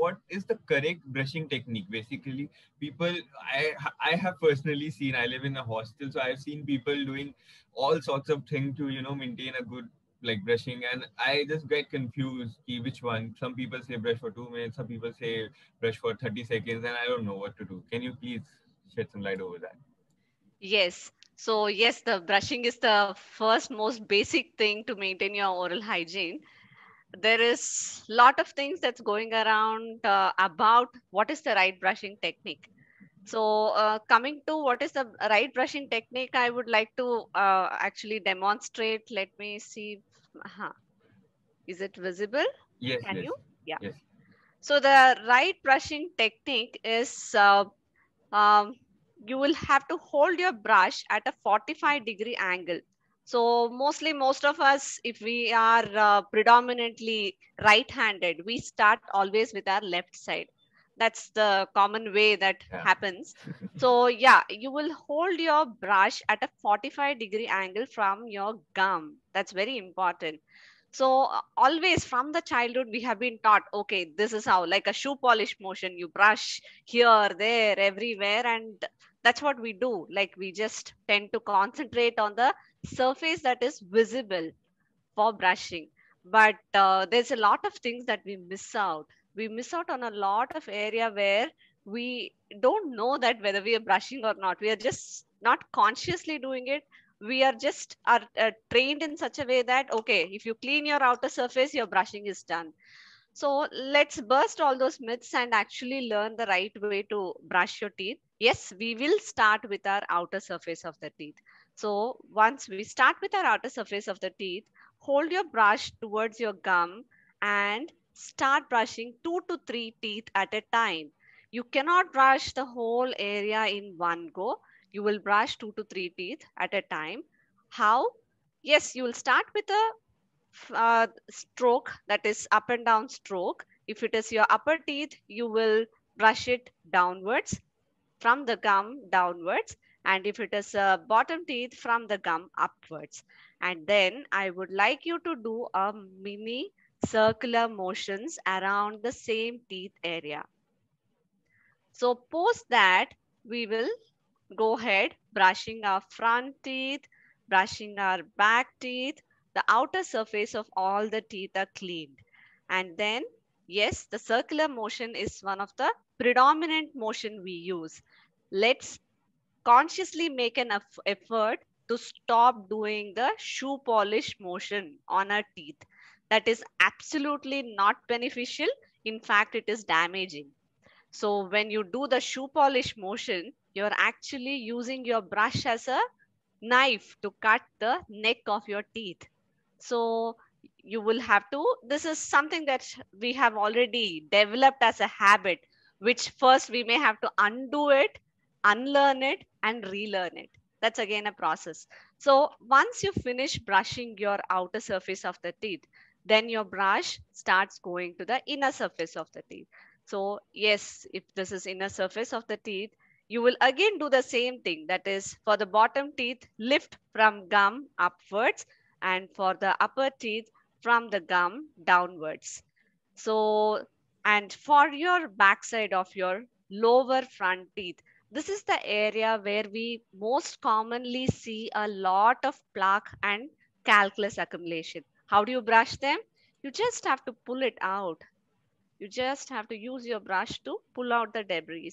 what is the correct brushing technique? Basically, people, I have personally seen, I live in a hostel, so I've seen people doing all sorts of things to, maintain a good like brushing, and I just get confused which one. Some people say brush for 2 minutes, some people say brush for 30 seconds, and I don't know what to do. Can you please shed some light over that? Yes. So yes, the brushing is the first most basic thing to maintain your oral hygiene. There is lot of things that's going around about what is the right brushing technique. So coming to what is the right brushing technique, I would like to actually demonstrate. Let me see. uh Is it visible? Yes, Can yes, you? Yeah. yes. So the right brushing technique is um, you will have to hold your brush at a 45-degree angle. So mostly most of us, if we are predominantly right-handed, we start always with our left side. That's the common way that Yeah. happens. So yeah, you will hold your brush at a 45-degree angle from your gum. That's very important. So always from the childhood, we have been taught, okay, this is how, like a shoe polish motion, you brush here, there, everywhere. And that's what we do. Like we just tend to concentrate on the surface that is visible for brushing. But there's a lot of things that we miss out. We miss out on a lot of area where we don't know that whether we are brushing or not. We are just not consciously doing it. We are just are trained in such a way that, okay, if you clean your outer surface, your brushing is done. So let's burst all those myths and actually learn the right way to brush your teeth. Yes, we will start with our outer surface of the teeth. So once we start with our outer surface of the teeth, hold your brush towards your gum and start brushing 2 to 3 teeth at a time. You cannot brush the whole area in one go. You will brush 2 to 3 teeth at a time. How? Yes, you will start with a stroke, that is up and down stroke. If it is your upper teeth, you will brush it downwards from the gum downwards. And if it is a bottom teeth, from the gum upwards. And then I would like you to do a mini circular motions around the same teeth area. So post that, we will go ahead brushing our front teeth, brushing our back teeth. The outer surface of all the teeth are cleaned. And then, yes, the circular motion is one of the predominant motion we use. Let's consciously make an effort to stop doing the shoe polish motion on our teeth. That is absolutely not beneficial. In fact, it is damaging. So when you do the shoe polish motion, you're actually using your brush as a knife to cut the neck of your teeth. So you will have to, this is something that we have already developed as a habit, which first we may have to undo it, unlearn it, and relearn it. That's again a process. So once you finish brushing your outer surface of the teeth, then your brush starts going to the inner surface of the teeth. So yes, if this is inner surface of the teeth, you will again do the same thing. That is, for the bottom teeth, lift from gum upwards, and for the upper teeth, from the gum downwards. So, and for your backside of your lower front teeth, this is the area where we most commonly see a lot of plaque and calculus accumulation. How do you brush them? You just have to pull it out. You just have to use your brush to pull out the debris.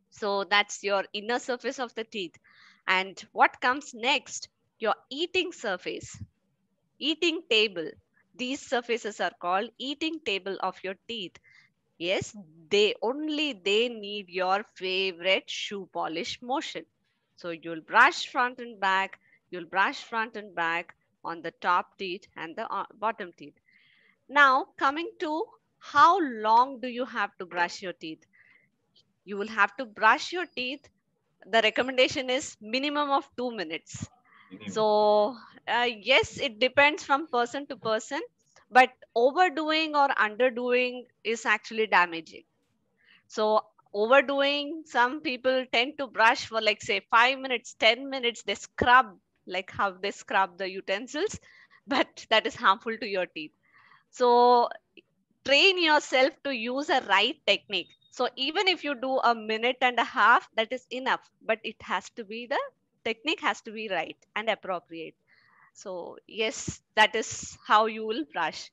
So that's your inner surface of the teeth. And what comes next? Your eating surface, eating table. These surfaces are called eating table of your teeth. Yes, they need your favorite shoe polish motion. So you'll brush front and back, you'll brush front and back on the top teeth and the bottom teeth. Now coming to how long do you have to brush your teeth? You will have to brush your teeth. The recommendation is minimum of 2 minutes. Minimum. So yes, it depends from person to person, but overdoing or underdoing is actually damaging. So overdoing, some people tend to brush for like say 5 minutes, 10 minutes, they scrub like how they scrub the utensils, but that is harmful to your teeth. So train yourself to use a right technique. So even if you do a minute and a half, that is enough, but it has to be the technique has to be right and appropriate. So yes, that is how you will brush.